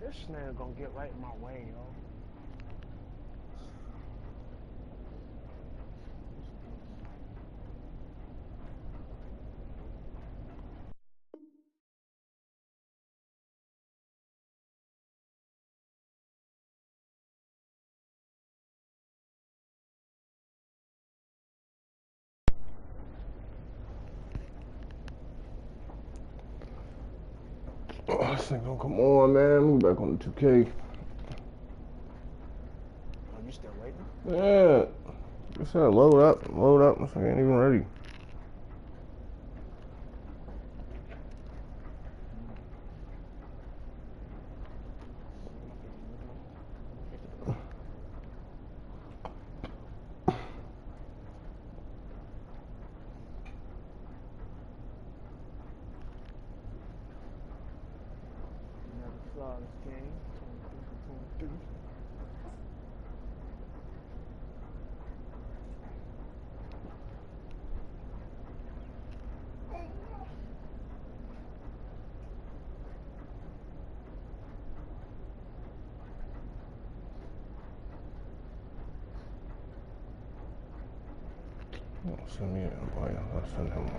This snare gonna get right in my way, yo. Oh, this thing gonna come on, man. We back on the 2K. Oh, you still waiting? Yeah. I said load up. This thing ain't even ready. Flawless game. 23. Don't send me an invite. I'll send him one.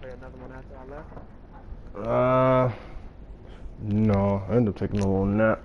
Play another one after I left? No. I ended up taking a little nap.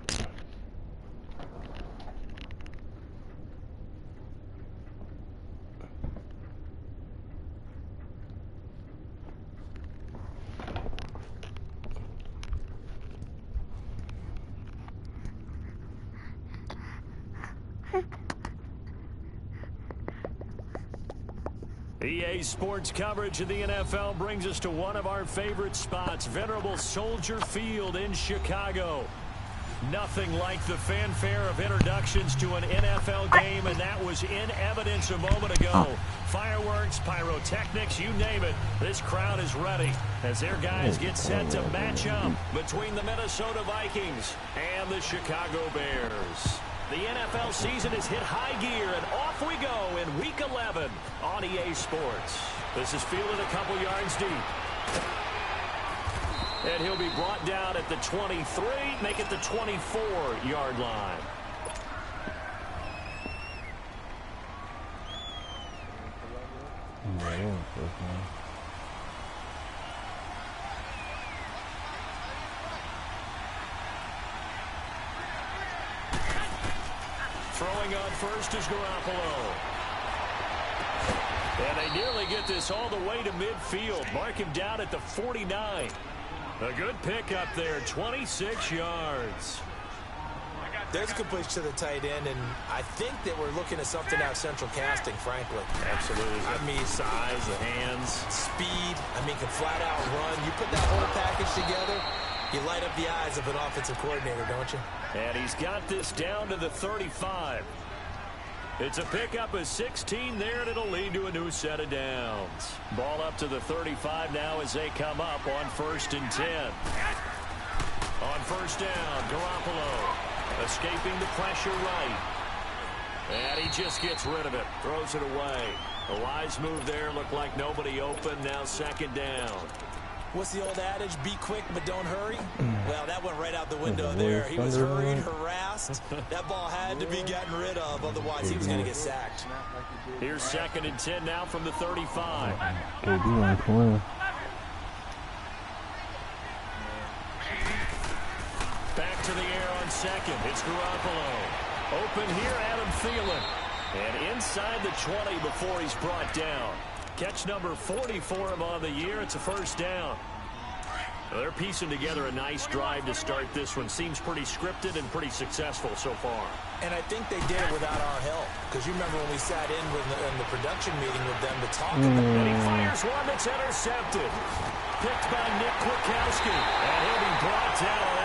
EA Sports coverage of the NFL brings us to one of our favorite spots, venerable Soldier Field in Chicago. Nothing like the fanfare of introductions to an NFL game, and that was in evidence a moment ago. Fireworks, pyrotechnics, you name it. This crowd is ready as their guys get set to match up between the Minnesota Vikings and the Chicago Bears. The NFL season has hit high gear, and off we go in Week 11 on EA Sports. This is fielded a couple yards deep. And he'll be brought down at the 23, make it the 24-yard line. Throwing on first is Garoppolo. And they nearly get this all the way to midfield. Mark him down at the 49. A good pick up there, 26 yards. There's a good push to the tight end, and I think that we're looking at something out of central casting, frankly. Absolutely. I mean, size, the hands. Speed. I mean, can flat out run. You put that whole package together, you light up the eyes of an offensive coordinator, don't you? And he's got this down to the 35. It's a pickup of 16 there, and it'll lead to a new set of downs. Ball up to the 35 now as they come up on 1st and 10. On first down, Garoppolo escaping the pressure right. And he just gets rid of it, throws it away. A wise move there, looked like nobody open, now 2nd down. What's the old adage? Be quick, but don't hurry. Well, that went right out the window there. He was hurried, harassed. That ball had to be gotten rid of, otherwise he was going to get sacked. Here's 2nd and 10 now from the 35. Back to the air on 2nd. It's Garoppolo. Open here, Adam Thielen. And inside the 20 before he's brought down. Catch number 40 for him on the year. It's a 1st down. They're piecing together a nice drive to start this one. Seems pretty scripted and pretty successful so far. And I think they did it without our help. Because you remember when we sat in the production meeting with them to talk about it. And he fires one that's intercepted. Picked by Nick Kwiatkowski. And he'll be brought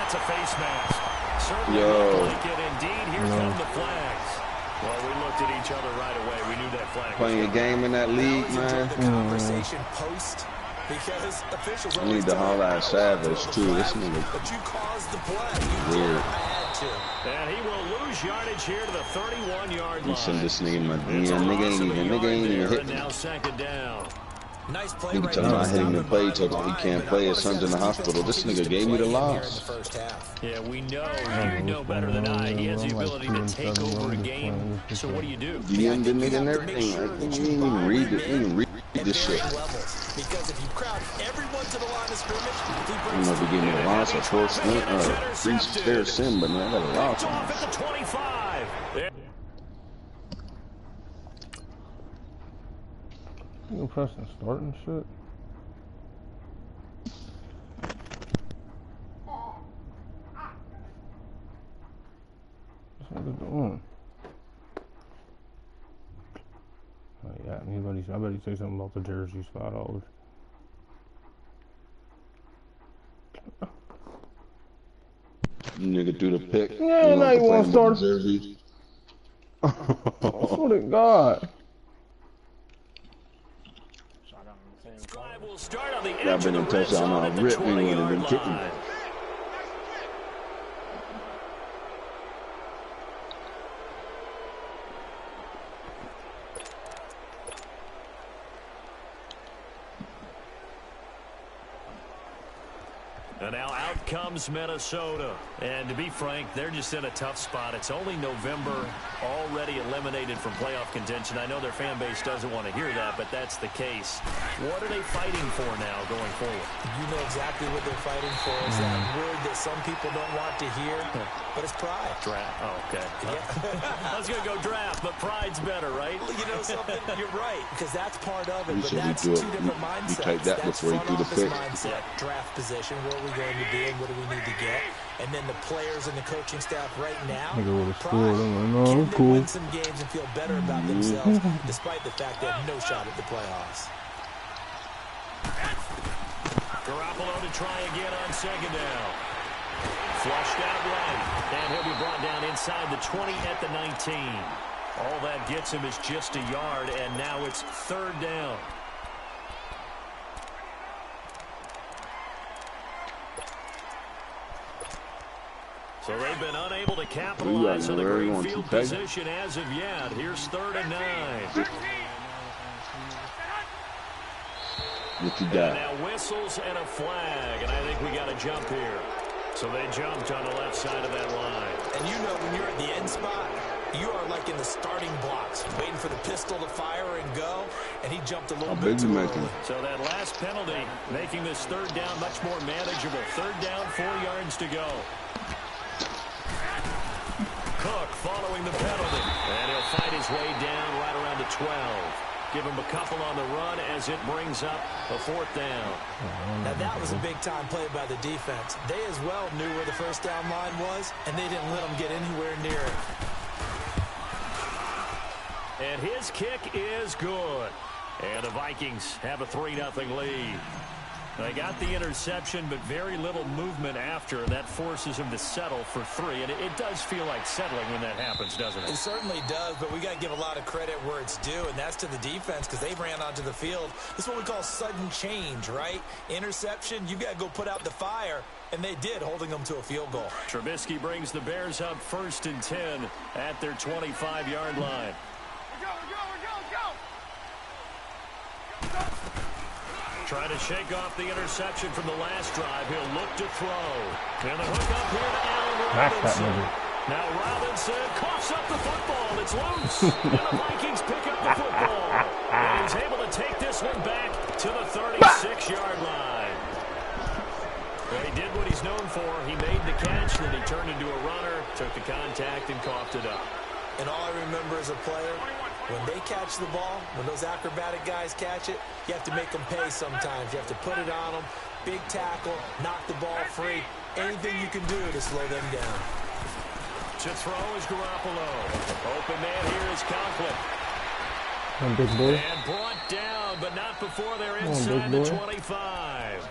That's a face mask. Certainly looked like it. Indeed, here come the flags. Well, we looked at each other right away. We knew that flag Playing a game in that league, man. The conversation post, because officials I need to holler at Savage, too. This nigga. But you caused the play. Weird. I had to. And he will lose yardage here to the 31-yard line. You send this nigga in my DM. Nigga ain't even hit me. Now second down. Nice play Nigga right told me there. I hit him in play, told him he can't play. His son's in the hospital. This nigga gave me the loss. Yeah, we know. You know better than I. He has the ability to take over a game. So what do you do? DM the nigga and everything. I think you didn't even read it. You didn't even read this shit. Because if you crowd everyone to the line of scrimmage, I don't know if he gave me the loss or forced me or free fair sin, but man, I got a loss. Off at the 25. You pressing start and shit? What's nigga doing? Oh yeah, I bet he say something about the jerseys, $5. Nigga threw the pick. Yeah, now you want to start. Jersey. I swear to God. Drive will start on the Y'all edge been of in the red touchdown zone on at the rip me when they've 20-yard been kicking. line. And now out comes Minnesota. And to be frank, they're just in a tough spot. It's only November, already eliminated from playoff contention. I know their fan base doesn't want to hear that, but that's the case. What are they fighting for now going forward? You know exactly what they're fighting for. It's that word that some people don't want to hear, but it's pride. Draft. Oh, okay. Yeah. I was going to go draft, but pride's better, right? You know something? You're right, because that's part of it. You But said that's you do two it. different You mindsets. take that That's before you front do the office pick. mindset, draft position, where are we going to be and what do we need to get? And then the players and the coaching staff right now, Nigga would have pride. scored. I'm like, no, Can I'm they cool. win some games and feel better about themselves, despite the fact they have no shot at the playoffs? Garoppolo to try again on second down. Flushed out right. And he'll be brought down inside the 20 at the 19. All that gets him is just a yard, and now it's third down. So they've been unable to capitalize on the great field position as of yet. Here's 3rd and 9. What you And got? now whistles and a flag, and I think we got a jump here. So they jumped on the left side of that line. And you know when you're at the end spot, you are like in the starting blocks, waiting for the pistol to fire and go, and he jumped a little bit too early. So that last penalty making this third down much more manageable. Third down, 4 yards to go. Cook following the penalty, and he'll fight his way down right around the 12. Give him a couple on the run as it brings up a 4th down. Now that was a big-time play by the defense. They as well knew where the first down line was, and they didn't let them get anywhere near it. And his kick is good. And the Vikings have a 3-0 lead. They got the interception, but very little movement after, and that forces him to settle for 3. And it does feel like settling when that happens, doesn't it? It certainly does, but we got to give a lot of credit where it's due, and that's to the defense because they ran onto the field. This is what we call sudden change, right? Interception, you got to go put out the fire, and they did, holding them to a field goal. Trubisky brings the Bears up 1st and 10 at their 25-yard line. Trying to shake off the interception from the last drive. He'll look to throw. And the hook up here to Allen Robinson. Now Robinson coughs up the football. It's loose. And the Vikings pick up the football. And he's able to take this one back to the 36-yard line. Well, he did what he's known for. He made the catch, then he turned into a runner, took the contact, and coughed it up. And all I remember as a player, when they catch the ball, when those acrobatic guys catch it, you have to make them pay sometimes. You have to put it on them, big tackle, knock the ball free. Anything you can do to slow them down. To throw is Garoppolo. Open man here is Conklin. Big boy. And brought down, but not before they're inside the 25.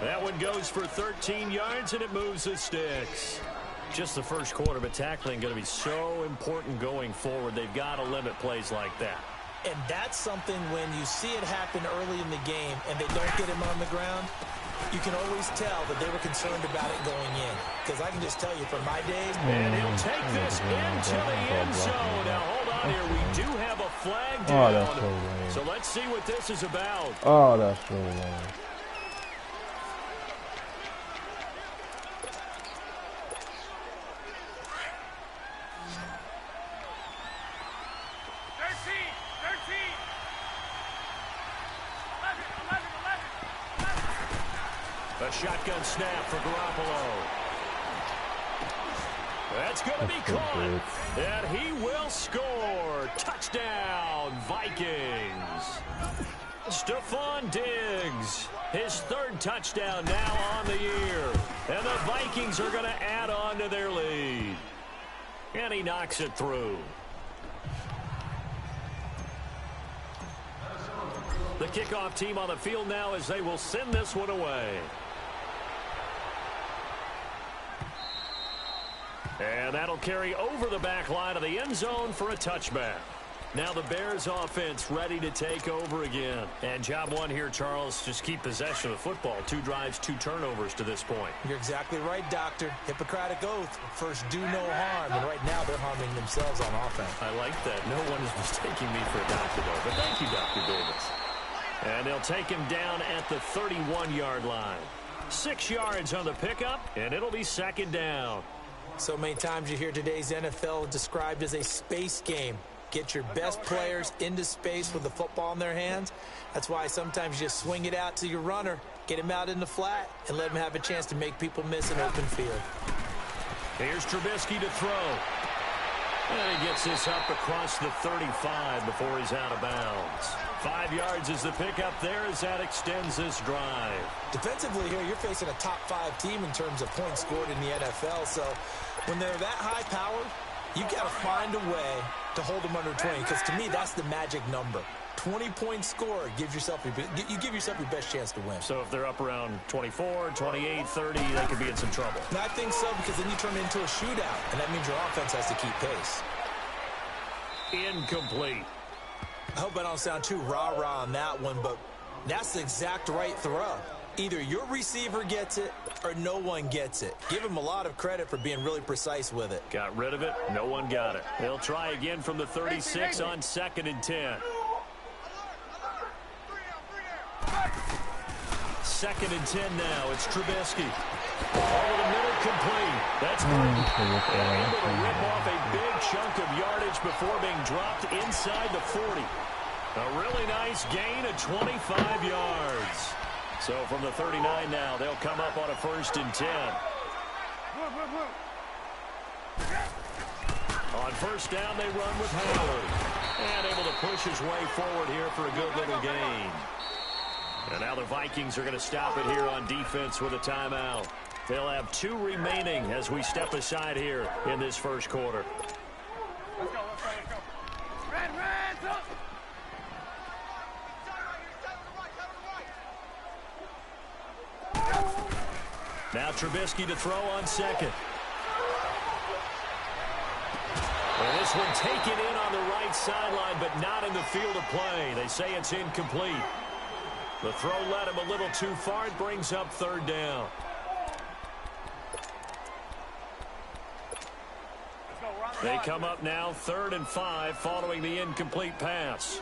That one goes for 13 yards, and it moves the sticks. Just the first quarter, but tackling going to be so important going forward. They've got to limit plays like that. And that's something when you see it happen early in the game and they don't get him on the ground, you can always tell that they were concerned about it going in. Because I can just tell you from my days. And he'll take this into the end zone. Now, hold on here. We do have a flag down. Oh, that's so lame. So let's see what this is about. Oh, that's so lame. A shotgun snap for Garoppolo. That's going to be caught. And he will score. Touchdown, Vikings. Stephon Diggs, his third touchdown now on the year. And the Vikings are going to add on to their lead. And he knocks it through. The kickoff team on the field now as they will send this one away. And that'll carry over the back line of the end zone for a touchback. Now the Bears offense ready to take over again. And job one here, Charles, just keep possession of the football. 2 drives, 2 turnovers to this point. You're exactly right, Doctor. Hippocratic oath. First, do no harm. And right now, they're harming themselves on offense. I like that. No one is mistaking me for a doctor, though. But thank you, Dr. Davis. And they'll take him down at the 31-yard line. 6 yards on the pickup, and it'll be second down. So many times you hear today's NFL described as a space game. Get your best players into space with the football in their hands. That's why sometimes you just swing it out to your runner, get him out in the flat, and let him have a chance to make people miss an open field. Here's Trubisky to throw. And he gets this up across the 35 before he's out of bounds. 5 yards is the pickup there as that extends this drive. Defensively here, you're facing a top 5 team in terms of points scored in the NFL. So when they're that high powered, you've got to find a way to hold them under 20. Because to me, that's the magic number. 20-point score gives yourself you give yourself your best chance to win. So if they're up around 24, 28, 30, they could be in some trouble. And I think so, because then you turn it into a shootout, and that means your offense has to keep pace. Incomplete. I hope I don't sound too rah-rah on that one, but that's the exact right throw. Either your receiver gets it or no one gets it. Give him a lot of credit for being really precise with it. Got rid of it. No one got it. They'll try again from the 36 on 2nd and 10. 2nd and 10 now. It's Trubisky. Over the middle, complete. That's Gordon. Able to rip off a big chunk of yardage before being dropped inside the 40. A really nice gain of 25 yards. So from the 39 now, they'll come up on a 1st and 10. On 1st down, they run with Howard. And able to push his way forward here for a good little gain. And now the Vikings are going to stop it here on defense with a timeout. They'll have 2 remaining as we step aside here in this first quarter. Let's go, let's go, let's go. Red, up! Now Trubisky to throw on 2nd. And this one taken in on the right sideline, but not in the field of play. They say it's incomplete. The throw led him a little too far. It brings up 3rd down. They come up now 3rd and 5 following the incomplete pass.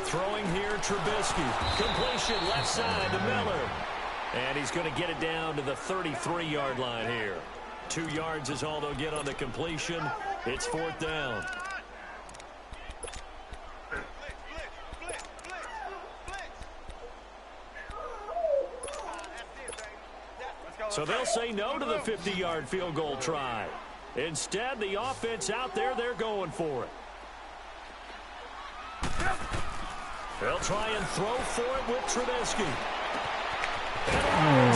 Throwing here, Trubisky. Completion left side to Miller. And he's going to get it down to the 33-yard line here. 2 yards is all they'll get on the completion. It's 4th down. So they'll say no to the 50-yard field goal try. Instead, the offense out there, they're going for it. They'll try and throw for it with Trubisky. And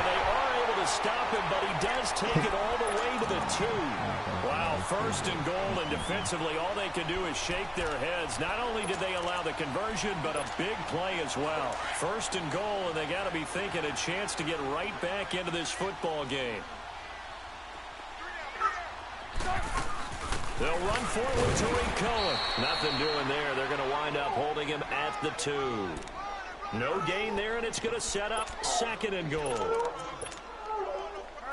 they are able to to stop him, but he does take it all the way to the 2. Wow, first and goal, and defensively, all they can do is shake their heads. Not only did they allow the conversion, but a big play as well. First and goal, and they got to be thinking a chance to get right back into this football game. They'll run forward to Cohen. Nothing doing there. They're going to wind up holding him at the 2. No gain there, and it's going to set up second and goal.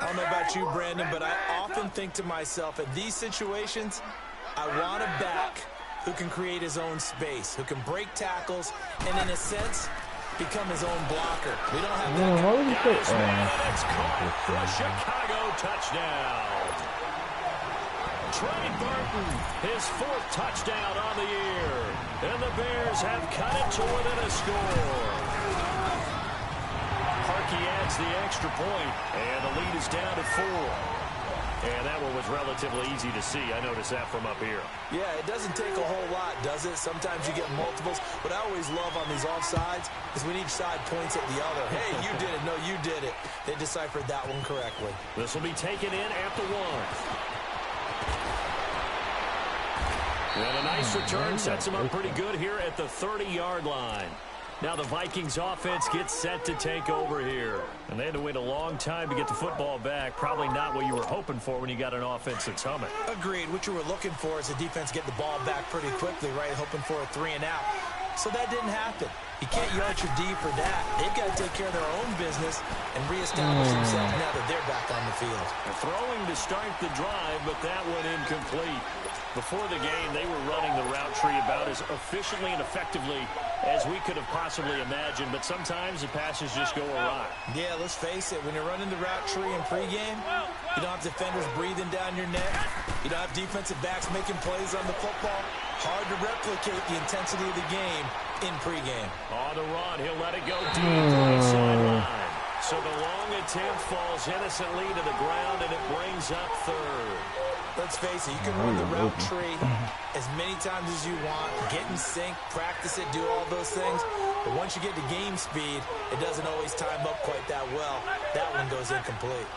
I don't know about you, Brandon, but I often think to myself, in these situations, I want a back who can create his own space, who can break tackles, and in a sense, become his own blocker. We don't have that. It's caught for a Chicago touchdown. Trey Burton, his 4th touchdown on the year. And the Bears have cut it to within a score. Harkey adds the extra point, and the lead is down to 4. And that one was relatively easy to see. I noticed that from up here. Yeah, it doesn't take a whole lot, does it? Sometimes you get multiples. What I always love on these offsides is when each side points at the other. Hey, you did it. No, you did it. They deciphered that one correctly. This will be taken in at the 1. And a nice return sets him up pretty good here at the 30-yard line. Now the Vikings offense gets set to take over here. And they had to wait a long time to get the football back. Probably not what you were hoping for when you got an offense that's humming. Agreed. What you were looking for is the defense get the ball back pretty quickly, right? Hoping for a 3 and out. So that didn't happen. You can't yard your D for that. They've got to take care of their own business and reestablish themselves now that they're back on the field. Throwing to start the drive, but that one incomplete. Before the game, they were running the route tree about as efficiently and effectively as we could have possibly imagined, but sometimes the passes just go awry. Yeah, let's face it, when you're running the route tree in pregame, you don't have defenders breathing down your neck. You don't have defensive backs making plays on the football. Hard to replicate the intensity of the game in pregame. On the run, he'll let it go deep right sideline. So the long attempt falls innocently to the ground, and it brings up 3rd. Let's face it, you can run the route tree as many times as you want, get in sync, practice it, do all those things. But once you get to game speed, it doesn't always time up quite that well. That one goes incomplete.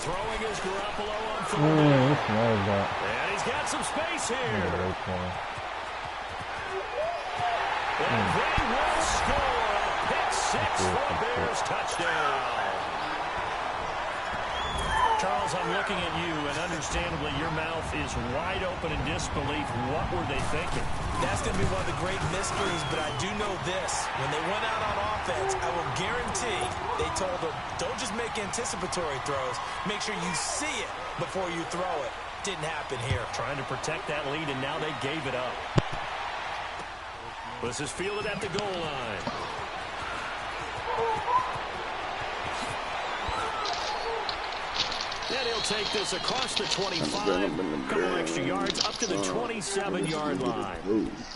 Throwing is Garoppolo on 3rd. And he's got some space here. And they will score. Pick 6 for a Bears touchdown. Charles, I'm looking at you, and understandably, your mouth is wide open in disbelief. What were they thinking? That's going to be one of the great mysteries, but I do know this. When they went out on offense, I will guarantee they told them, don't just make anticipatory throws. Make sure you see it before you throw it. Didn't happen here. Trying to protect that lead, and now they gave it up. This is fielded at the goal line. And he'll take this across the 25, couple extra yards up to the 27-yard line.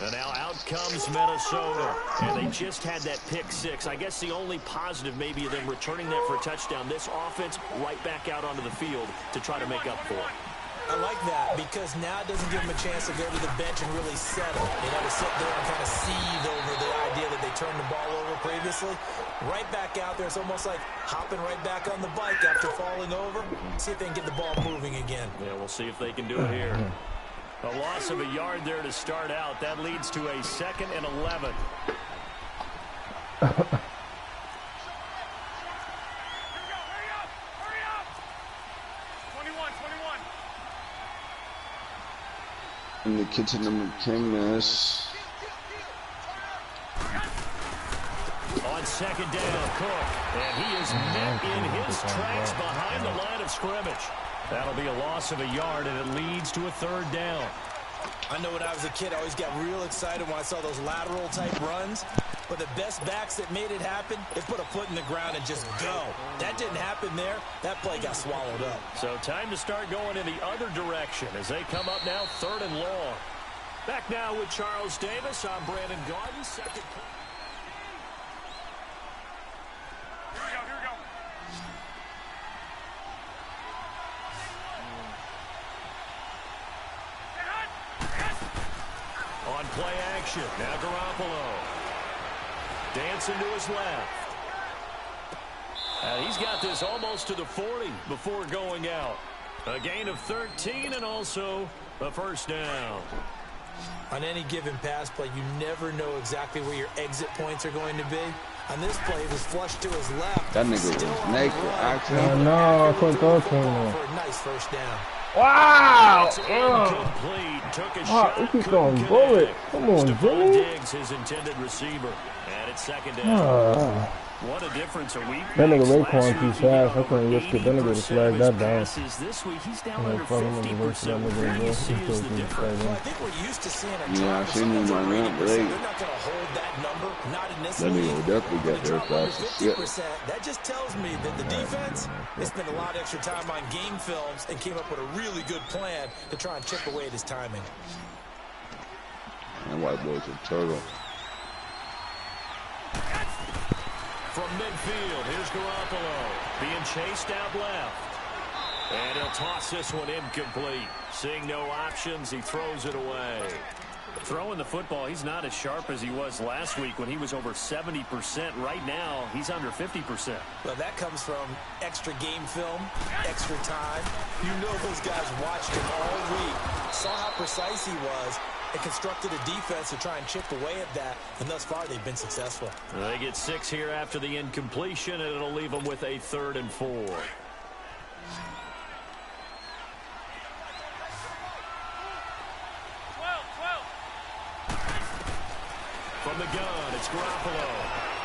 And now out comes Minnesota. And they just had that pick 6. I guess the only positive maybe of them returning that for a touchdown. This offense right back out onto the field to try to make up for it. I like that because now it doesn't give them a chance to go to the bench and really settle. They got to sit there and kind of seethe over the idea that they turned the ball over previously. Right back out there. It's almost like hopping right back on the bike after falling over. See if they can get the ball moving again. Yeah, we'll see if they can do it here. A loss of a yard there to start out. That leads to a 2nd and 11. And the kids in number 10, yes. On 2nd down, Cook. And he is met in his tracks behind the line of scrimmage. That'll be a loss of a yard, and it leads to a 3rd down. I know when I was a kid, I always got real excited when I saw those lateral-type runs. But the best backs that made it happen, they put a foot in the ground and just go. That didn't happen there. That play got swallowed up. So time to start going in the other direction as they come up now 3rd and long. Back now with Charles Davis. I'm Brandon Garden. Second. On play action, now Garoppolo. Dancing to his left. And he's got this almost to the 40 before going out. A gain of 13 and also a first down. On any given pass play, you never know exactly where your exit points are going to be. On this play, it was flushed to his left. That nigga was naked. No, I couldn't throw to him. For a nice first down. Wow! Incomplete. Took a shot. You keep throwing bullets. Come on, Stephon Jimmy. Diggs, his intended receiver. And it's second down. What a difference a week. That nigga Raekwon too fast. I couldn't risk it. That nigga would flag that down. This week, he's down Yeah, under fuck him, 50%. I'm Where do you gonna see go. is the difference? Well, I think we're used to seeing a Yeah, I drop. seen him Sometimes run at up 80%, late. they're not going to hold that number, not in this That league. nigga will definitely When get they there drop under fast as shit. 50%, that just tells me that the defense, they spent a lot of extra time on game films and came up with a really good plan to try and chip away at his timing. That white boy's a turtle. From midfield, here's Garoppolo being chased out left. And he'll toss this one incomplete. Seeing no options, he throws it away. Throwing the football, he's not as sharp as he was last week when he was over 70%. Right now, he's under 50%. Well, that comes from extra game film, extra time. You know those guys watched him all week, saw how precise he was, and constructed a defense to try and chip away at that. And thus far, they've been successful. They get 6 here after the incompletion, and it'll leave them with a 3rd and 4. From the gun, it's Garoppolo.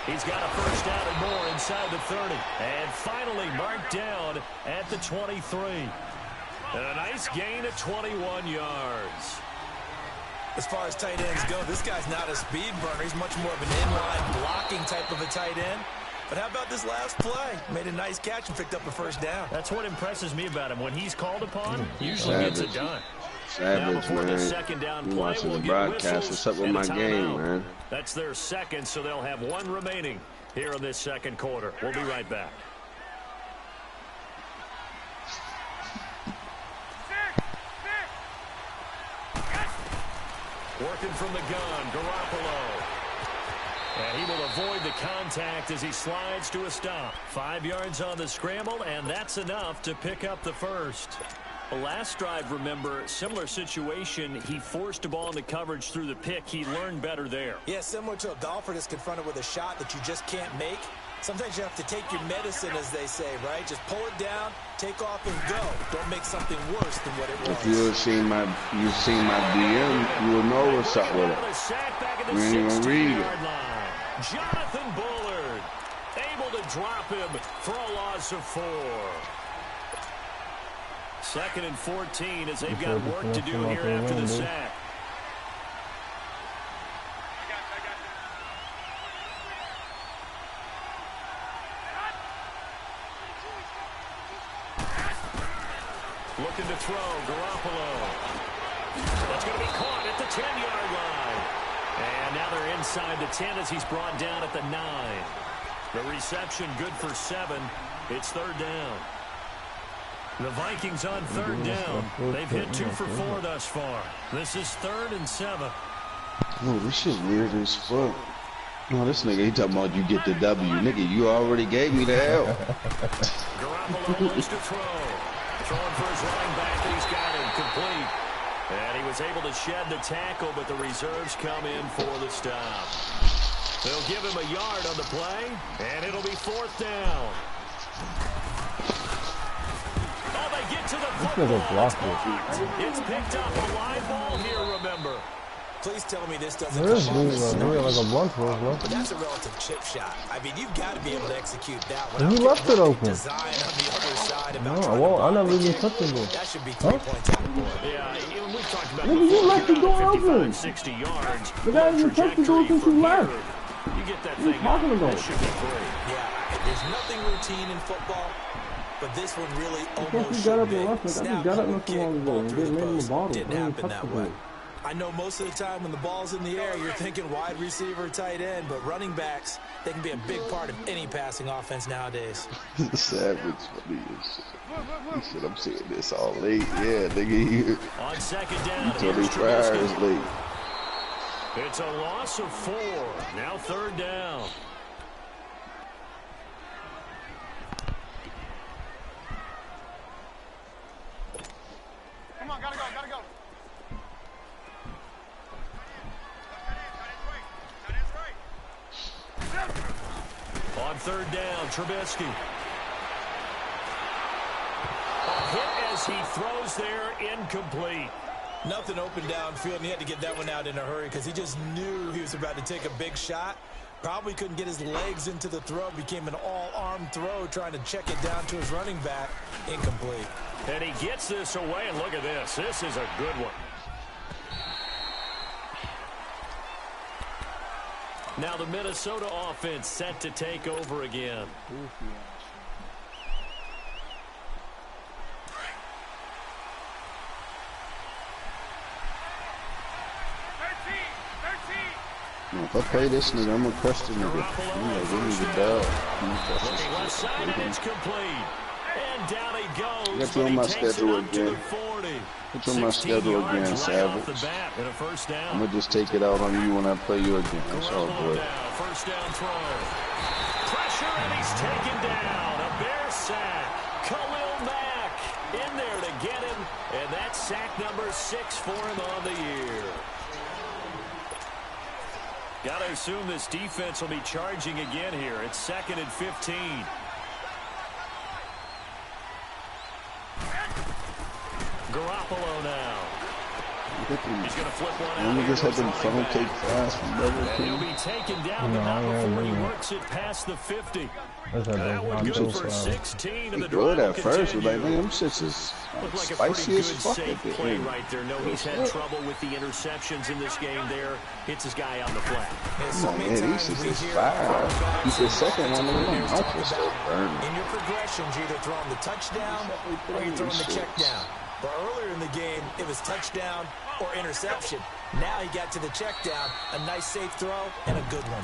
He's got a first down and more inside the 30. And finally marked down at the 23. And a nice gain of 21 yards. As far as tight ends go, this guy's not a speed burner. He's much more of an inline blocking type of a tight end. But how about this last play? Made a nice catch and picked up a first down. That's what impresses me about him. When he's called upon, usually gets it done. Savage, man. You watching the broadcast. What's up with my game, man? That's their second, so they'll have 1 remaining here in this second quarter. We'll be right back. Working from the gun, Garoppolo. And he will avoid the contact as he slides to a stop. 5 yards on the scramble, and that's enough to pick up the first. Last drive, remember, similar situation. He forced a ball into coverage through the pick. He learned better there. Yeah, similar to a golfer that's confronted with a shot that you just can't make. Sometimes you have to take your medicine, as they say, right? Just pull it down, take off, and go. Don't make something worse than what it was. If you have seen my DM, you will know what's up with it. You ain't gonna read it. Jonathan Bullard able to drop him for a loss of 4. 2nd and 14 as they've got work to do here after the sack. Looking to throw, Garoppolo. That's going to be caught at the 10-yard line. And now they're inside the 10 as he's brought down at the 9. The reception good for 7. It's 3rd down. The Vikings on 3rd down. They've hit 2 for 4 thus far. This is 3rd and 7. Oh, this shit weird as fuck. No, this nigga, he talking about you get the W. Nigga, you already gave me the L. Garoppolo wants to throw. Throwing for his running back, and he's got it complete. And he was able to shed the tackle, but the reserves come in for the stop. They'll give him a yard on the play, and it'll be 4th down. Oh, they get to the football. It's picked up a live ball here, remember. Please tell me this doesn't There is come off as like a blunt for us, but that's a relative chip shot. I mean, you've got to be able to execute that one. He left it open. Design on the other side about No, I never even touched it. that should be 3 points on the board. Yeah, we've talked about Nigga, you left the door open. 60 yards. The guy even touched the door since you left. You get that What are you thing talking up, about? that should be 3. Yeah, there's nothing routine in football, but this one really He almost got should up be. and left. He got up not so long ago and through made the him a post. bottle. Didn't He didn't happen touch that the way. ball. I know most of the time when the ball's in the air, you're thinking wide receiver, tight end, but running backs, they can be a big part of any passing offense nowadays. Savage funny as shit. He said, I'm seeing this all late. Yeah, nigga, On 2nd down, here's 25 hours late. It's a loss of 4. Now 3rd down. Come on, gotta go, gotta go. On 3rd down, Trubisky. A hit as he throws there, incomplete. Nothing open downfield, and he had to get that one out in a hurry because he just knew he was about to take a big shot. Probably couldn't get his legs into the throw. Became an all-arm throw, trying to check it down to his running back. Incomplete. And he gets this away, and look at this. This is a good one. Now the Minnesota offense set to take over again. If I play this nigga, I'm gonna crush this nigga. Give me the dog. Looking left side, and it's complete. And down he goes. Get you on my schedule again. Get you on my schedule again, Savage. I'm gonna just take it out on you when I play you again. That's all good. First down throw. Pressure, and he's taken down. A Bear sack. Khalil Mack in there to get him. And that's sack number 6 for him on the year. Got to assume this defense will be charging again here. It's 2nd and 15. Garoppolo now. He's going to flip one out. Niggas had them phone take fast from double team. He'll be taken down, but not before he works it past the 50. That one good for 16, and the drive at first, continues. but like, man, them shits is Looked like a spicy pretty as good fuck safe at the play end. right there. No, he's had trouble with the interceptions in this game there. Hits his guy on the flat. Come on, man, these is fire. He's the second one, and my mouth is still burning. In your progressions, you're either throwing the touchdown or you're throwing the check down. But earlier in the game, it was touchdown or interception. Now he got to the check down, a nice safe throw, and a good one.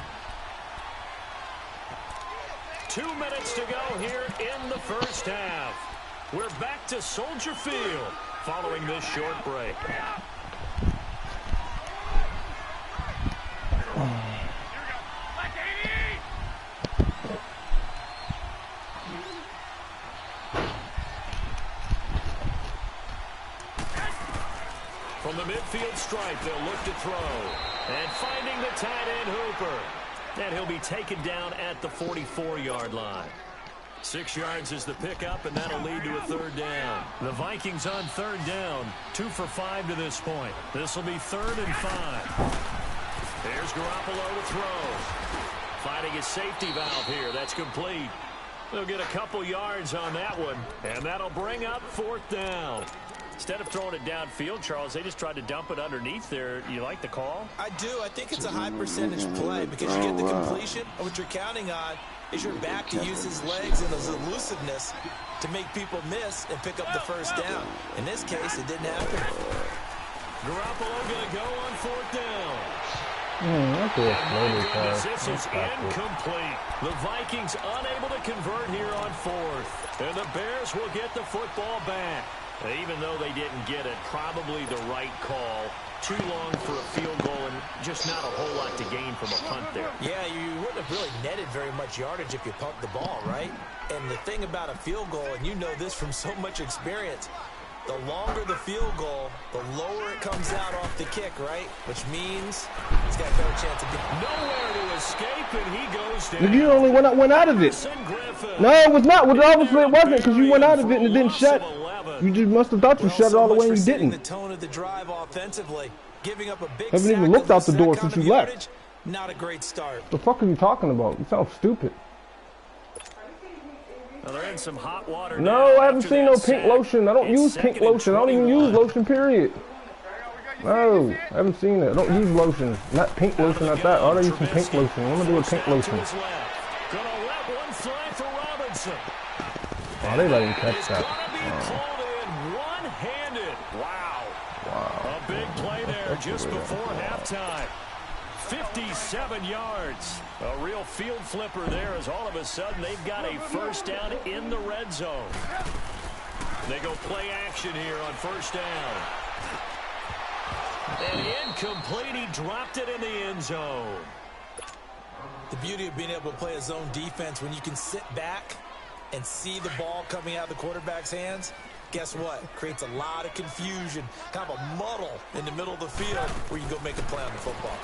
2 minutes to go here in the first half. We're back to Soldier Field following this short break. From the midfield stripe, they'll look to throw. And finding the tight end Hooper. And he'll be taken down at the 44-yard line. 6 yards is the pickup, and that'll lead to a 3rd down. The Vikings on 3rd down, 2 for 5 to this point. This will be 3rd and 5. There's Garoppolo to throw. Finding his safety valve here. That's complete. They'll get a couple yards on that one, and that'll bring up 4th down. Instead of throwing it downfield, Charles, they just tried to dump it underneath there. You like the call? I do. I think it's a high percentage play because you get the completion, and what you're counting on is your back to use his legs and his elusiveness to make people miss and pick up the 1st down. In this case, it didn't happen. Garoppolo going to go on 4th down. This is incomplete. The Vikings unable to convert here on 4th. And the Bears will get the football back. Even though they didn't get it, probably the right call. Too long for a field goal and just not a whole lot to gain from a punt there. Yeah, you wouldn't have really netted very much yardage if you pumped the ball, right? And the thing about a field goal, and you know this from so much experience, the longer the field goal, the lower it comes out off the kick, right? Which means he's got no chance of getting nowhere to escape, and he goes down. You only went out of it. No, it was not. Well, obviously it wasn't because you went out of it and it didn't shut. You just must have thought you shut it all the way and you didn't. The tone of the drive offensively, giving up a big haven't even looked out the door since you left. Not a great start. What the fuck are you talking about? You sound stupid. Well, they're in some hot water. No, I haven't seen no pink lotion. I don't use pink lotion. I don't even use lotion, period. No, I haven't seen it. I don't use lotion. Not pink lotion, not that. I don't use some pink lotion. I'm gonna do a pink lotion. Gonna let one fly for Robinson. Oh, they let him catch that. Called in one-handed. Wow. A big play there just before halftime. 57 yards. A real field flipper there as all of a sudden they've got a 1st down in the red zone. They go play action here on 1st down. And incomplete. He dropped it in the end zone. The beauty of being able to play a zone defense when you can sit back and see the ball coming out of the quarterback's hands, guess what? Creates a lot of confusion, kind of a muddle in the middle of the field where you can go make a play on the football.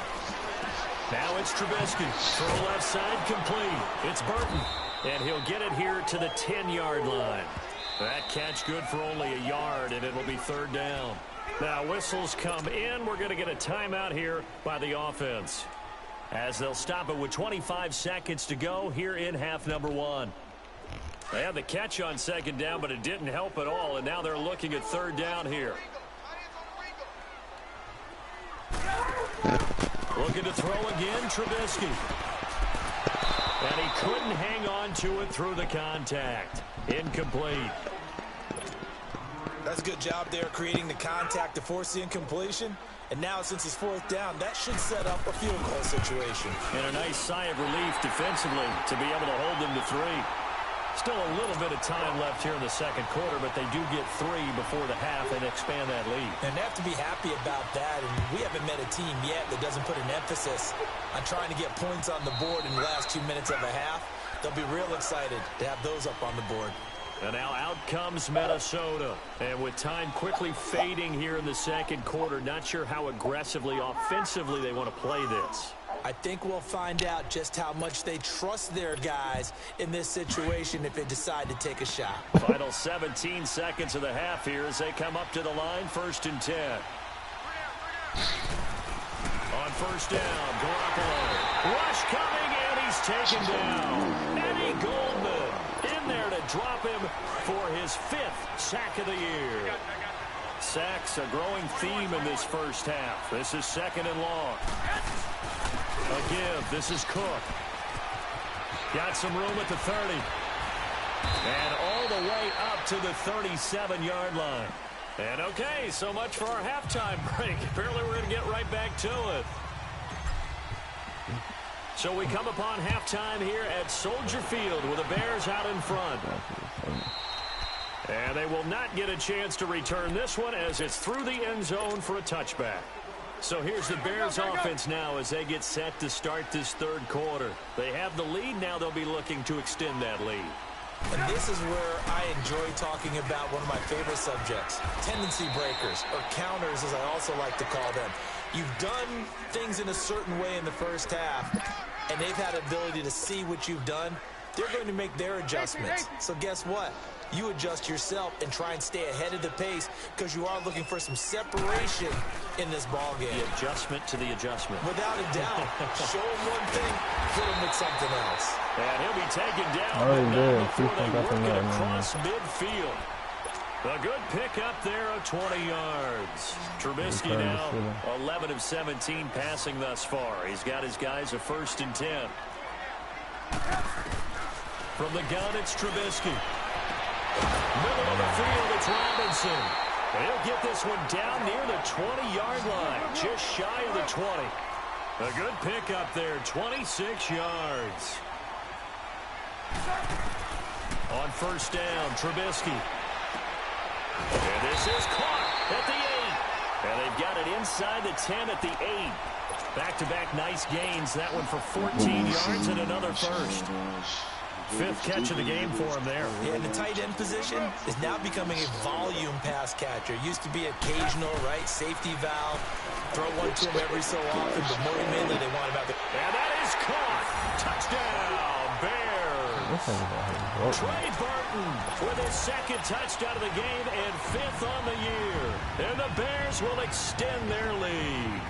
Now it's Trubisky. Throw left side complete. It's Burton. And he'll get it here to the 10-yard line. That catch good for only a yard, and it'll be third down. Now whistles come in. We're going to get a timeout here by the offense, as they'll stop it with 25 seconds to go here in half number one. They had the catch on second down, but it didn't help at all, and now they're looking at third down here. Looking to throw again, Trubisky. And he couldn't hang on to it through the contact. Incomplete. That's a good job there creating the contact to force the incompletion. And now since it's fourth down, that should set up a field goal situation. And a nice sigh of relief defensively to be able to hold them to 3. Still a little bit of time left here in the second quarter, but they do get 3 before the half and expand that lead. And they have to be happy about that. And we haven't met a team yet that doesn't put an emphasis on trying to get points on the board in the last 2 minutes of a half. They'll be real excited to have those up on the board. And now out comes Minnesota. And with time quickly fading here in the second quarter, not sure how aggressively, offensively they want to play this. I think we'll find out just how much they trust their guys in this situation if they decide to take a shot. Final 17 seconds of the half here as they come up to the line, 1st and 10. On first down, Garoppolo. Rush coming, and he's taken down. Eddie Goldman in there to drop him for his 5th sack of the year. Sacks a growing theme in this first half. This is 2nd and long. A give. This is Cook. Got some room at the 30. And all the way up to the 37-yard line. And okay, so much for our halftime break. Apparently we're going to get right back to it. So we come upon halftime here at Soldier Field with the Bears out in front. And they will not get a chance to return this one as it's through the end zone for a touchback. So here's the Bears offense now as they get set to start this third quarter. They have the lead. Now they'll be looking to extend that lead. And this is where I enjoy talking about one of my favorite subjects, tendency breakers, or counters as I also like to call them. You've done things in a certain way in the first half, and they've had the ability to see what you've done. They're going to make their adjustments. So guess what? You adjust yourself and try and stay ahead of the pace because you are looking for some separation in this ball game. The adjustment to the adjustment. Without a doubt. Show him one thing, hit him with something else. And he'll be taken down. Before they work it across midfield. A good pickup there of 20 yards. Trubisky now 11 of 17 passing thus far. He's got his guys a 1st and 10. From the gun, it's Trubisky. Middle of the field, it's Robinson. He'll get this one down near the 20-yard line, just shy of the 20. A good pickup there, 26 yards. On first down, Trubisky. And this is caught at the 8. And they've got it inside the 10 at the 8. Back-to-back nice gains. That one for 14 yards and another first. 5th catch of the game for him there. Yeah, and the tight end position is now becoming a volume pass catcher. Used to be occasional, right? Safety valve. Throw one to him every so often, but more mainly they want him out there. And that is caught. Touchdown, Bears. Trey Burton with his 2nd touchdown of the game and 5th on the year. And the Bears will extend their lead.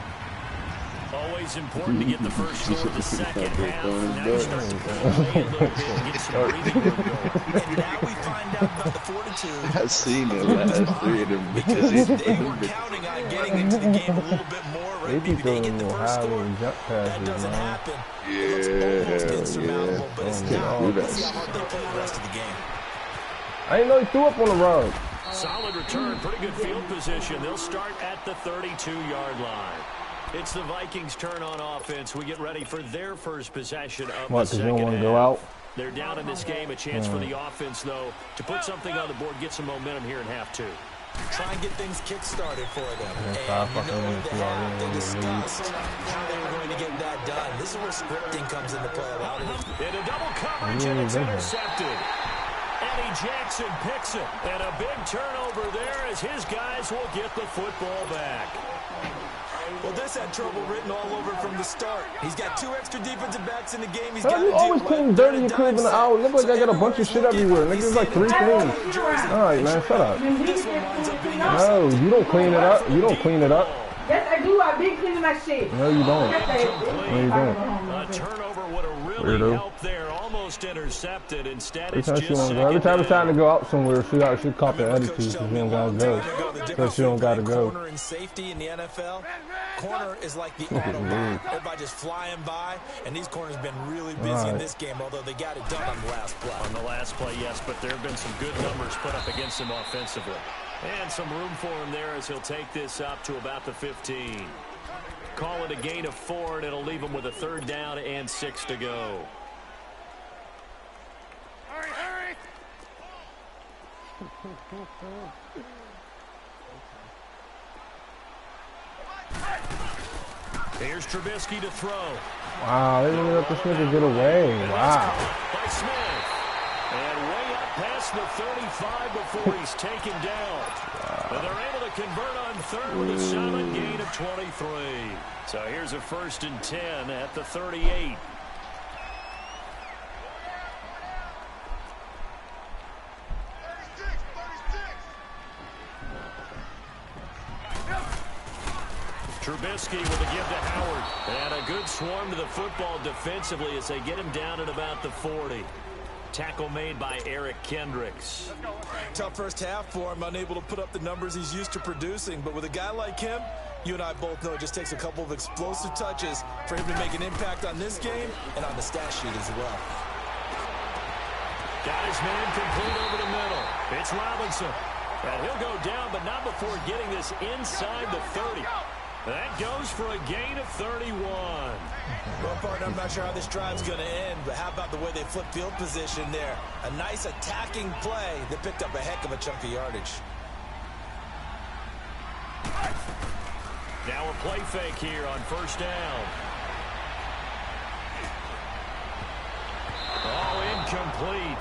Always important to get the first score of the second half. Now you start to play a little bit and get some breathing room going. And now we find out about the fortitude. I've seen the last 3 of them. Because they were counting on getting into the game a little bit more, right? Maybe they get the first score. That doesn't happen. It looks almost insurmountable, but it's not. Let's see how hard they play the rest of the game. I didn't know he threw up on the rug. Solid return, pretty good field position. They'll start at the 32-yard line. It's the Vikings' turn on offense. We get ready for their first possession of the second half. Go out? They're down in this game. A chance for the offense, though, to put something on the board, get some momentum here in half 2. Try and get things kick-started for them. And you know they discussed how they were going to get that done. This is where scripting comes into play. In a double coverage, and it's intercepted. Eddie Jackson picks it. And a big turnover there as his guys will get the football back. Well, this had trouble written all over from the start. He's got 2 extra defensive backs in the game. He's got you always clean dirty in Cleveland out. Look like I got a bunch of shit everywhere. Niggas like 3 things. All right, man, shut up. No, you don't clean it up. You don't clean it up. Yes, I do. I've been cleaning my shit. No, you don't. No, you don't. A turnover would have really helped there. Almost intercepted. Instead, it's just every time it's time to go out somewhere, she caught the attitude because she don't got to go. Because she don't got to go. Corner and safety in the NFL. Corner is like the autobahn. Everybody just flying by, and these corners been really busy in this game, although they got it done on the last play. On the last play, yes, but there have been some good numbers put up against him offensively. And some room for him there as he'll take this up to about the 15. Call it a gain of 4, and it'll leave him with a 3rd down and 6 to go. Hurry, hurry! Here's Trubisky to throw. Wow, they didn't let the Smith get away. Wow. By Smith. And way up past the 35 before he's taken down. And they're able to convert on 3rd with a solid gain of 23. So here's a 1st and 10 at the 38. Trubisky with a give to Howard. And a good swarm to the football defensively as they get him down at about the 40. Tackle made by Eric Kendricks. Tough first half for him, unable to put up the numbers he's used to producing. But with a guy like him, you and I both know it just takes a couple of explosive touches for him to make an impact on this game and on the stat sheet as well. Got his man complete over the middle. It's Robinson. And he'll go down, but not before getting this inside the 30. That goes for a gain of 31. Well, partner, I'm not sure how this drive's going to end, but how about the way they flip field position there? A nice attacking play that picked up a heck of a chunk of yardage. Now a play fake here on 1st down. Oh, incomplete.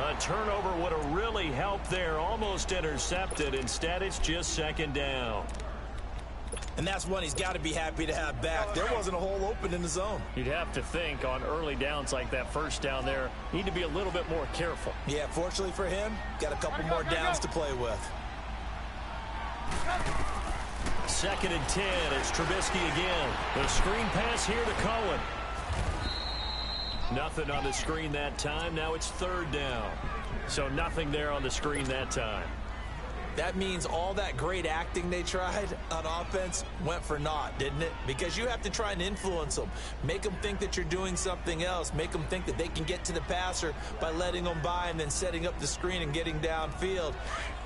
A turnover would have really helped there. Almost intercepted. Instead, it's just 2nd down. And that's one he's got to be happy to have back. There wasn't a hole open in the zone. You'd have to think on early downs like that 1st down there, need to be a little bit more careful. Yeah, fortunately for him, got a couple more downs to play with. 2nd and 10. It's Trubisky again. The screen pass here to Cohen. Nothing on the screen that time. Now it's 3rd down. So nothing there on the screen that time. That means all that great acting they tried on offense went for naught, didn't it? Because you have to try and influence them. Make them think that you're doing something else. Make them think that they can get to the passer by letting them by and then setting up the screen and getting downfield.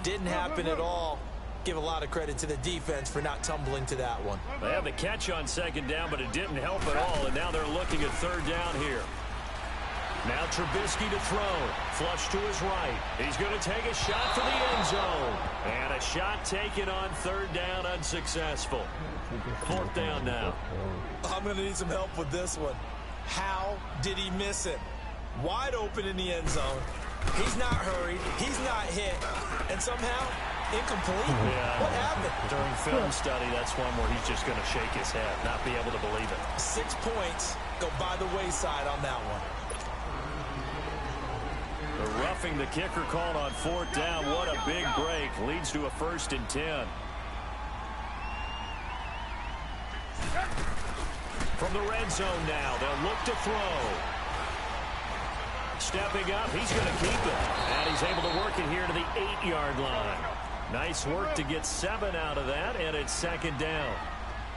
Didn't happen at all. Give a lot of credit to the defense for not tumbling to that one. They have the catch on 2nd down, but it didn't help at all, and now they're looking at 3rd down here. Now Trubisky to throw. Flush to his right. He's going to take a shot for the end zone. And a shot taken on 3rd down, unsuccessful. 4th down now. I'm going to need some help with this one. How did he miss it? Wide open in the end zone. He's not hurried. He's not hit. And somehow, incomplete. Yeah. What happened? During film study, that's one where he's just going to shake his head, not be able to believe it. 6 points go by the wayside on that one. The roughing the kicker called on 4th down. What a big break. Leads to a 1st and 10. From the red zone now, they'll look to throw. Stepping up, he's going to keep it. And he's able to work it here to the 8-yard line. Nice work to get 7 out of that, and it's 2nd down.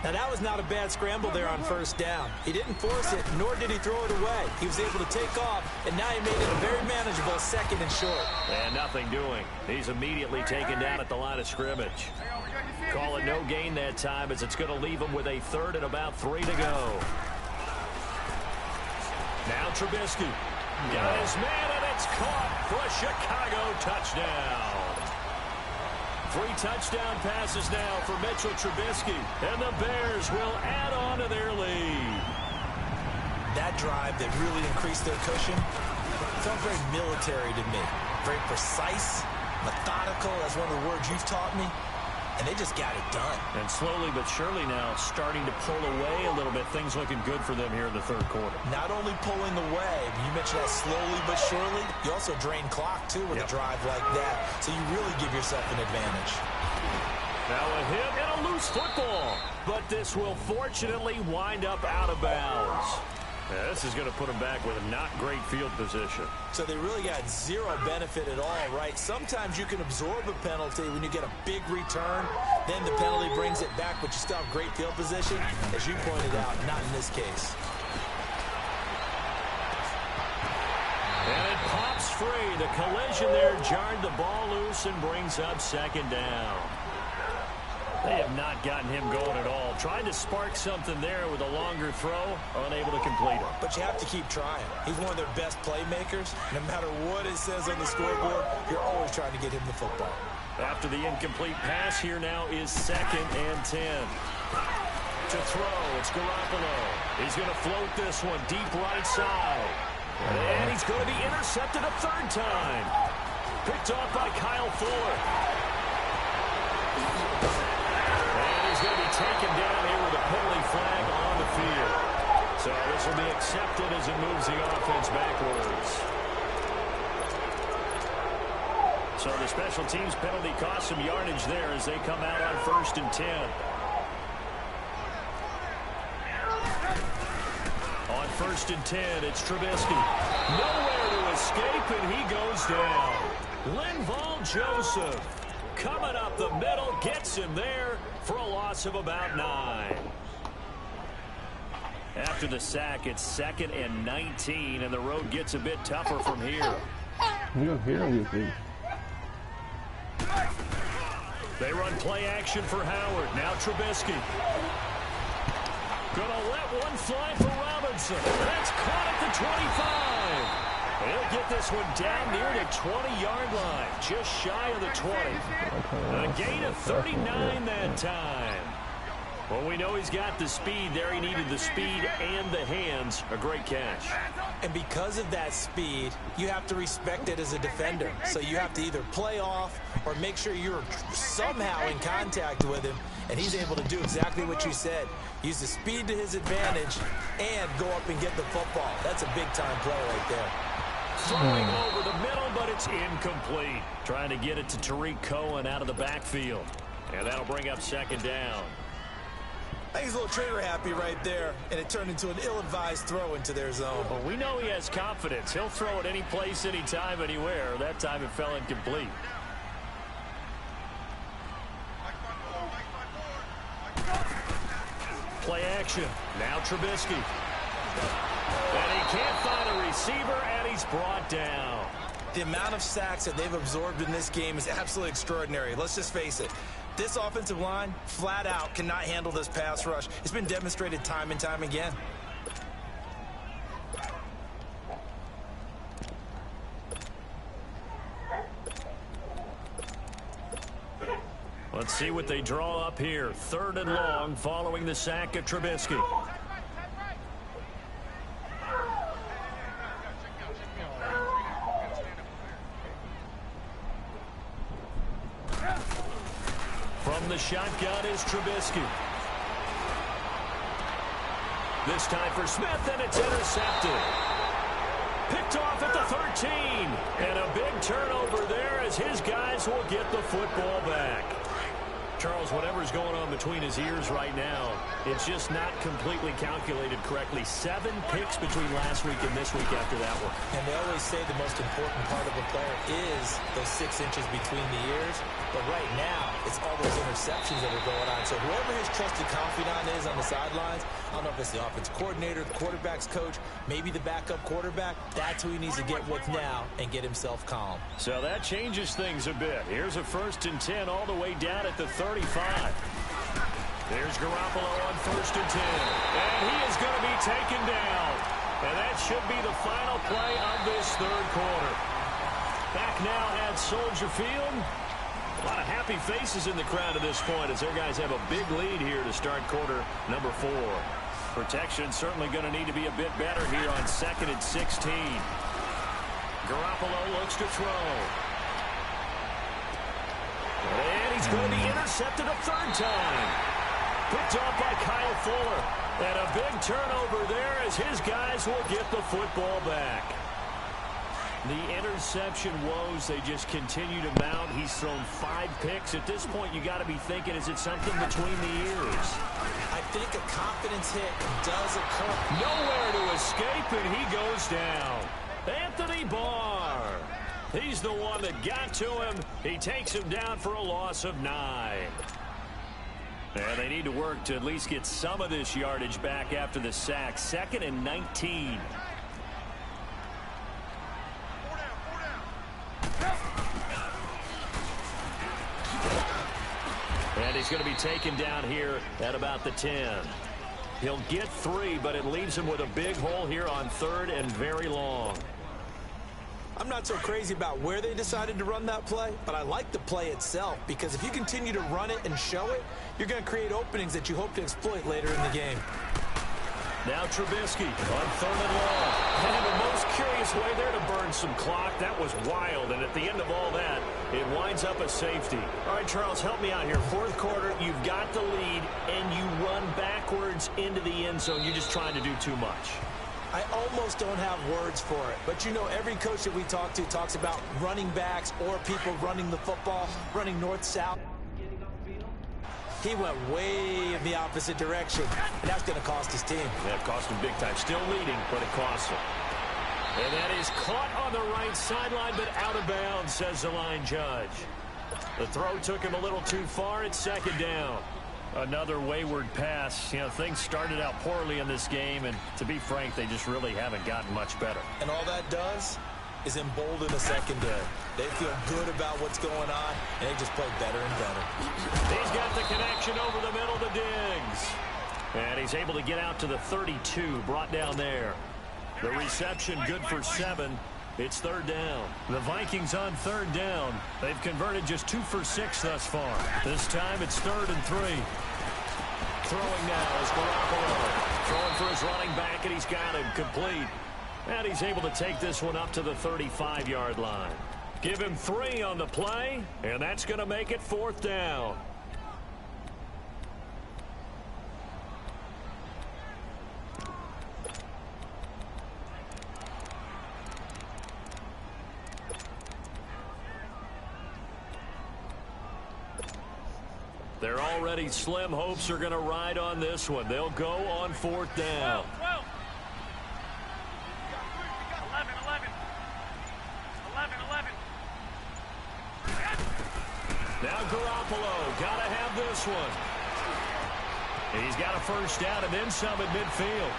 Now, that was not a bad scramble there on 1st down. He didn't force it, nor did he throw it away. He was able to take off, and now he made it a very manageable 2nd and short. And nothing doing. He's immediately taken down at the line of scrimmage. Call it no gain that time as it's going to leave him with a 3rd and about 3 to go. Now Trubisky. Got his man, and it's caught for a Chicago touchdown. 3 touchdown passes now for Mitchell Trubisky. And the Bears will add on to their lead. That drive that really increased their cushion felt very military to me. Very precise, methodical. That's one of the words you've taught me. And they just got it done. And slowly but surely now starting to pull away a little bit. Things looking good for them here in the third quarter. Not only pulling away, but you mentioned that slowly but surely. You also drain clock, too, with a drive like that. So you really give yourself an advantage. Now a hit and a loose football. But this will fortunately wind up out of bounds. Yeah, this is going to put them back with a not great field position. So they really got zero benefit at all, right? Sometimes you can absorb a penalty when you get a big return. Then the penalty brings it back, but you still have great field position. As you pointed out, not in this case. And it pops free. The collision there jarred the ball loose and brings up second down. They have not gotten him going at all. Trying to spark something there with a longer throw, unable to complete it. But you have to keep trying. He's one of their best playmakers. No matter what it says on the scoreboard, you're always trying to get him the football. After the incomplete pass, here now is 2nd and 10. To throw, it's Garoppolo. He's going to float this one deep right side. And he's going to be intercepted a 3rd time. Picked off by Kyle Fuller. Going to be taken down here with a penalty flag on the field. So this will be accepted as it moves the offense backwards. So the special teams penalty cost some yardage there as they come out on 1st and 10. On 1st and 10, it's Trubisky. Nowhere to escape, and he goes down. Linval Joseph coming up the middle, gets him there for a loss of about 9. After the sack, it's 2nd and 19, and the road gets a bit tougher from here. They run play action for Howard. Now Trubisky. Gonna let one fly for Robinson. That's caught at the 25. He'll get this one down near the 20-yard line, just shy of the 20. A gain of 39 that time. Well, we know he's got the speed there. He needed the speed and the hands. A great catch. And because of that speed, you have to respect it as a defender. So you have to either play off or make sure you're somehow in contact with him. And he's able to do exactly what you said. Use the speed to his advantage and go up and get the football. That's a big-time play right there. Throwing over the middle, but it's incomplete. Trying to get it to Tariq Cohen out of the backfield. And that'll bring up 2nd down. I think he's a little trigger happy right there, and it turned into an ill-advised throw into their zone. Well, we know he has confidence. He'll throw it any place, anytime, anywhere. That time it fell incomplete. Play action. Now Trubisky. And he can't find a receiver, and he's brought down. The amount of sacks that they've absorbed in this game is absolutely extraordinary. Let's just face it. This offensive line, flat out, cannot handle this pass rush. It's been demonstrated time and time again. Let's see what they draw up here. 3rd and long following the sack of Trubisky. From the shotgun is Trubisky. This time for Smith, and it's intercepted. Picked off at the 13. And a big turnover there as his guys will get the football back. Charles, whatever's going on between his ears right now, it's just not completely calculated correctly. 7 picks between last week and this week after that one. And they always say the most important part of a player is those 6 inches between the ears. But right now, it's all those interceptions that are going on. So whoever his trusted confidant is on the sidelines, I don't know if it's the offense coordinator, the quarterback's coach, maybe the backup quarterback, that's who he needs to get with now and get himself calm. So that changes things a bit. Here's a 1st and 10 all the way down at the 35. There's Garoppolo on 1st and 10. And he is going to be taken down. And that should be the final play of this 3rd quarter. Back now at Soldier Field. A lot of happy faces in the crowd at this point as their guys have a big lead here to start quarter number 4. Protection certainly going to need to be a bit better here on 2nd and 16. Garoppolo looks to throw. And he's going to be intercepted a 3rd time. Picked off by Kyle Fuller. And a big turnover there as his guys will get the football back. The interception woes, they just continue to mount. He's thrown 5 picks. At this point, you got to be thinking, is it something between the ears? I think a confidence hit does occur. Nowhere to escape, and he goes down. Anthony Barr. He's the one that got to him. He takes him down for a loss of 9. And they need to work to at least get some of this yardage back after the sack. 2nd and 19. And he's going to be taken down here at about the 10. He'll get 3, but it leaves him with a big hole here on 3rd and very long. I'm not so crazy about where they decided to run that play, but I like the play itself because if you continue to run it and show it, you're going to create openings that you hope to exploit later in the game. Now Trubisky on 3rd and long. And in the most curious way there to burn some clock. That was wild, and at the end of all that, it winds up a safety. All right, Charles, help me out here. 4th quarter, you've got the lead, and you run backwards into the end zone. You're just trying to do too much. I almost don't have words for it, but you know every coach that we talk to talks about running backs or people running the football, running north-south. He went way in the opposite direction, and that's going to cost his team. That cost him big time. Still leading, but it costs him. And that is caught on the right sideline, but out of bounds, says the line judge. The throw took him a little too far. It's 2nd down. Another wayward pass. You know, things started out poorly in this game, and to be frank, they just really haven't gotten much better. And all that does is embolden the secondary. They feel good about what's going on, and they just play better and better. He's got the connection over the middle to Diggs. And he's able to get out to the 32, brought down there. The reception good for 7. It's 3rd down. The Vikings on 3rd down. They've converted just 2 for 6 thus far. This time it's 3rd and 3. Throwing now is Garoppolo. Throwing for his running back, and he's got him complete. And he's able to take this one up to the 35-yard line. Give him 3 on the play, and that's going to make it 4th down. They're already slim hopes are going to ride on this one. They'll go on 4th down. 12. 11. Now Garoppolo got to have this one. He's got a 1st down and then some at midfield.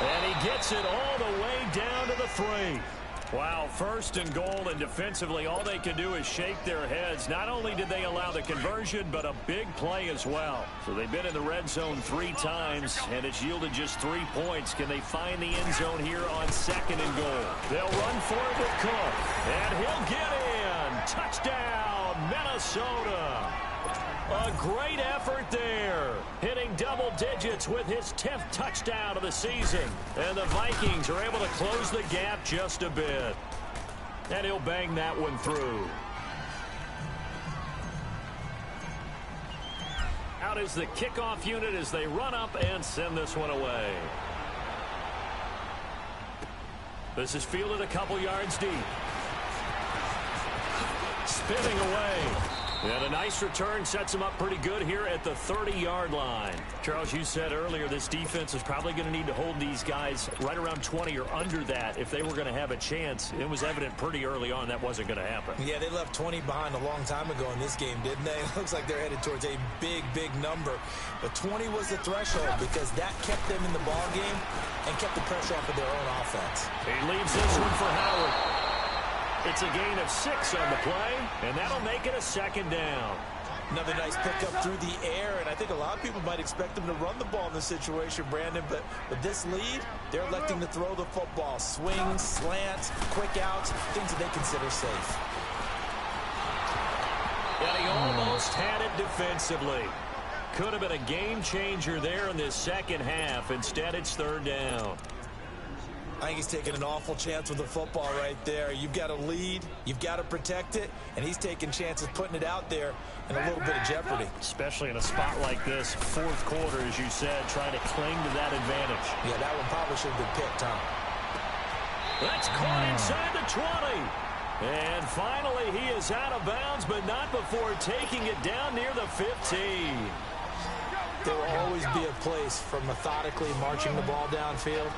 And he gets it all the way down to the 3. Wow, 1st and goal, and defensively all they can do is shake their heads. Not only did they allow the conversion, but a big play as well. So they've been in the red zone 3 times, and it's yielded just 3 points. Can they find the end zone here on 2nd and goal? They'll run for it with Cook, and he'll get in. Touchdown, Minnesota. A great effort there, hitting double digits with his 10th touchdown of the season. And the Vikings are able to close the gap just a bit. And he'll bang that one through. Out is the kickoff unit as they run up and send this one away. This is fielded a couple yards deep. Spinning away. And a nice return sets him up pretty good here at the 30-yard line. Charles, you said earlier this defense is probably going to need to hold these guys right around 20 or under that if they were going to have a chance. It was evident pretty early on that wasn't going to happen. Yeah, they left 20 behind a long time ago in this game, didn't they? It looks like they're headed towards a big, big number. But 20 was the threshold because that kept them in the ball game and kept the pressure off of their own offense. He leaves this one for Howard. It's a gain of 6 on the play, and that'll make it a 2nd down. Another nice pickup through the air, and I think a lot of people might expect them to run the ball in this situation, Brandon, but with this lead, they're electing to throw the football. Swings, slants, quick outs, things that they consider safe. And he almost had it defensively. Could have been a game changer there in this second half. Instead, it's third down. I think he's taking an awful chance with the football right there. You've got a lead, you've got to protect it, and he's taking chances putting it out there in a little bit of jeopardy. Especially in a spot like this, fourth quarter, as you said, trying to cling to that advantage. Yeah, that one probably should have been picked, huh? That's caught inside the 20. And finally, he is out of bounds, but not before taking it down near the 15. There will always be a place for methodically marching the ball downfield.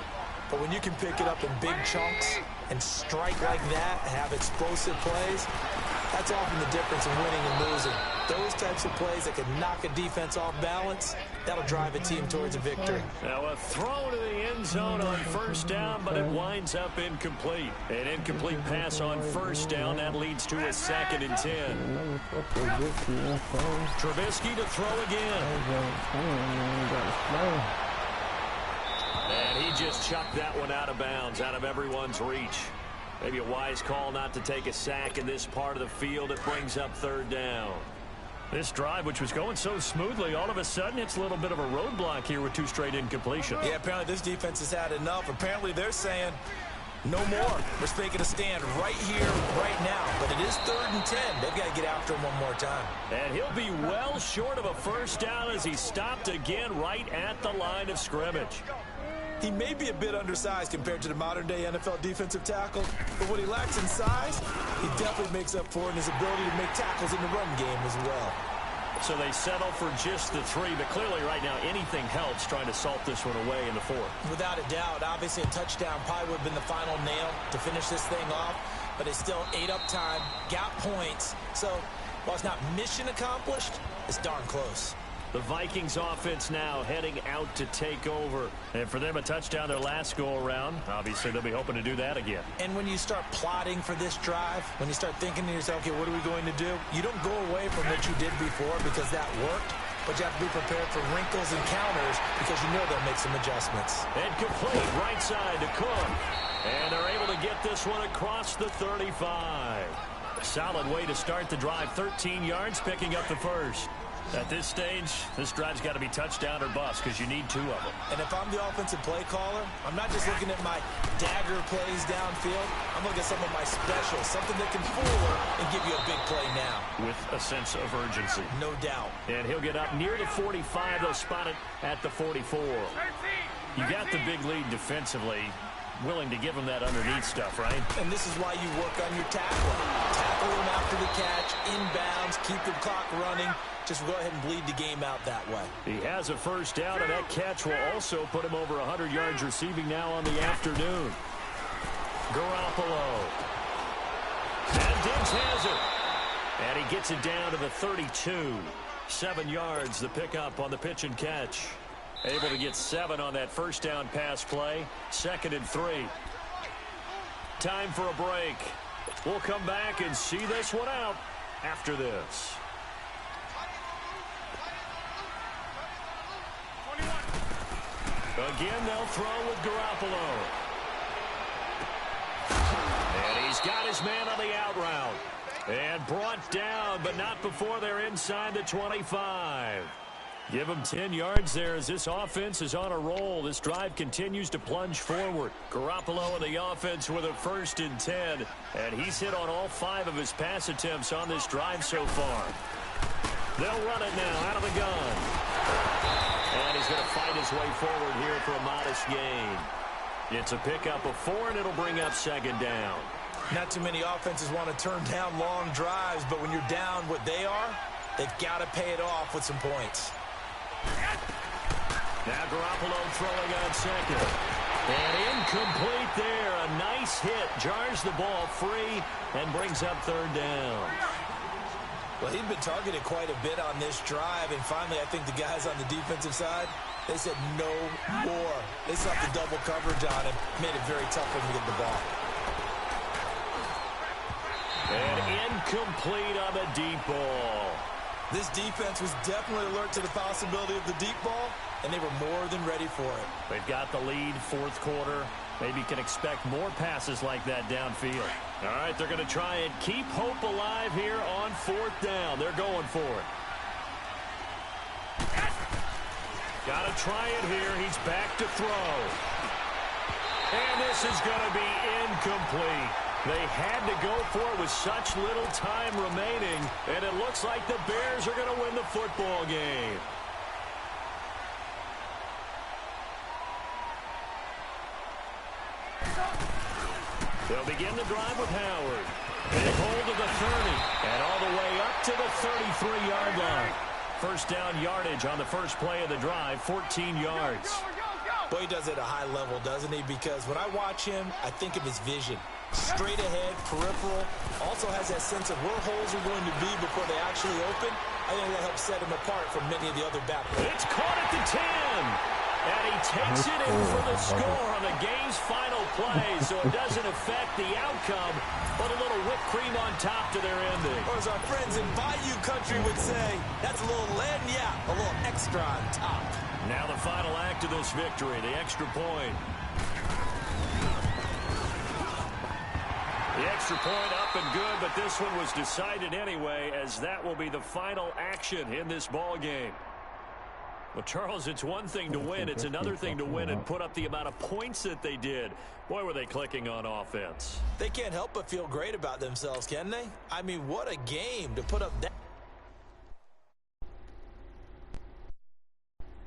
But when you can pick it up in big chunks and strike like that, have explosive plays, that's often the difference in winning and losing. Those types of plays that can knock a defense off balance, that'll drive a team towards a victory. Now a throw to the end zone on first down, but it winds up incomplete. An incomplete pass on first down, that leads to a 2nd and 10. Trubisky to throw again. And he just chucked that one out of bounds, out of everyone's reach. Maybe a wise call not to take a sack in this part of the field. It brings up third down. This drive, which was going so smoothly, all of a sudden it's a little bit of a roadblock here with 2 straight incompletions. Yeah, apparently this defense has had enough. Apparently they're saying, no more. We're making a stand right here, right now. But it is 3rd and 10. They've got to get after him one more time. And he'll be well short of a first down as he stopped again right at the line of scrimmage. He may be a bit undersized compared to the modern-day NFL defensive tackle, but what he lacks in size, he definitely makes up for in his ability to make tackles in the run game as well. So they settle for just the 3, but clearly right now anything helps trying to salt this one away in the 4th. Without a doubt, obviously a touchdown probably would have been the final nail to finish this thing off, but it's still ate up time, got points, so while it's not mission accomplished, it's darn close. The Vikings offense now heading out to take over. And for them, a touchdown their last go-around. Obviously, they'll be hoping to do that again. And when you start plotting for this drive, when you start thinking to yourself, okay, what are we going to do? You don't go away from what you did before because that worked, but you have to be prepared for wrinkles and counters because you know they'll make some adjustments. And complete right side to Cook. And they're able to get this one across the 35. Solid way to start the drive. 13 yards, picking up the first. At this stage, this drive's got to be touchdown or bust because you need 2 of them. And if I'm the offensive play caller, I'm not just looking at my dagger plays downfield. I'm looking at some of my specials, something that can fool her and give you a big play now. With a sense of urgency. No doubt. And he'll get up near the 45. They'll spot it at the 44. You got the big lead defensively. Willing to give him that underneath stuff, right? And this is why you work on your tackling. Tackle him after the catch, inbounds, keep the clock running. Just go ahead and bleed the game out that way. He has a first down, and that catch will also put him over 100 yards receiving now on the afternoon. Garoppolo. And Diggs has it. And he gets it down to the 32. 7 yards, the pickup on the pitch and catch. Able to get 7 on that first down pass play. 2nd and 3. Time for a break. We'll come back and see this one out after this. Again, they'll throw with Garoppolo. And he's got his man on the out route. And brought down, but not before they're inside the 25. Give him 10 yards there as this offense is on a roll. This drive continues to plunge forward. Garoppolo and the offense with a 1st and 10. And he's hit on all 5 of his pass attempts on this drive so far. They'll run it now out of the gun. And he's going to fight his way forward here for a modest gain. It's a pickup of 4, and it'll bring up 2nd down. Not too many offenses want to turn down long drives, but when you're down what they are, they've got to pay it off with some points. Now Garoppolo throwing on 2nd. And incomplete there. A nice hit. Jars the ball free and brings up 3rd down. Well, he'd been targeted quite a bit on this drive, and finally I think the guys on the defensive side, they said no more. They saw the double coverage on him. Made it very tough for him to get the ball. And incomplete on the deep ball. This defense was definitely alert to the possibility of the deep ball, and they were more than ready for it. They've got the lead, fourth quarter. Maybe can expect more passes like that downfield. All right, they're going to try and keep hope alive here on fourth down. They're going for it. Got to try it here. He's back to throw. And this is going to be incomplete. They had to go for it with such little time remaining, and it looks like the Bears are going to win the football game. They'll begin the drive with Howard. Big hold of the 30, and all the way up to the 33-yard line. First down yardage on the first play of the drive, 14 yards. Boy, he does it at a high level, doesn't he? Because when I watch him, I think of his vision. Straight ahead, peripheral, also has that sense of where holes are going to be before they actually open. I think that helps set him apart from many of the other back. It's caught at the 10. And he takes it in for the score on the game's final play, so it doesn't affect the outcome, but a little whipped cream on top to their ending. Or as our friends in Bayou Country would say, that's a little lead, yeah, a little extra on top. Now the final act of this victory, the extra point. The extra point up and good, but this one was decided anyway, as that will be the final action in this ball game. Well, Charles, it's one thing to win. It's another thing to win and put up the amount of points that they did. Boy, were they clicking on offense. They can't help but feel great about themselves, can they? I mean, what a game to put up that.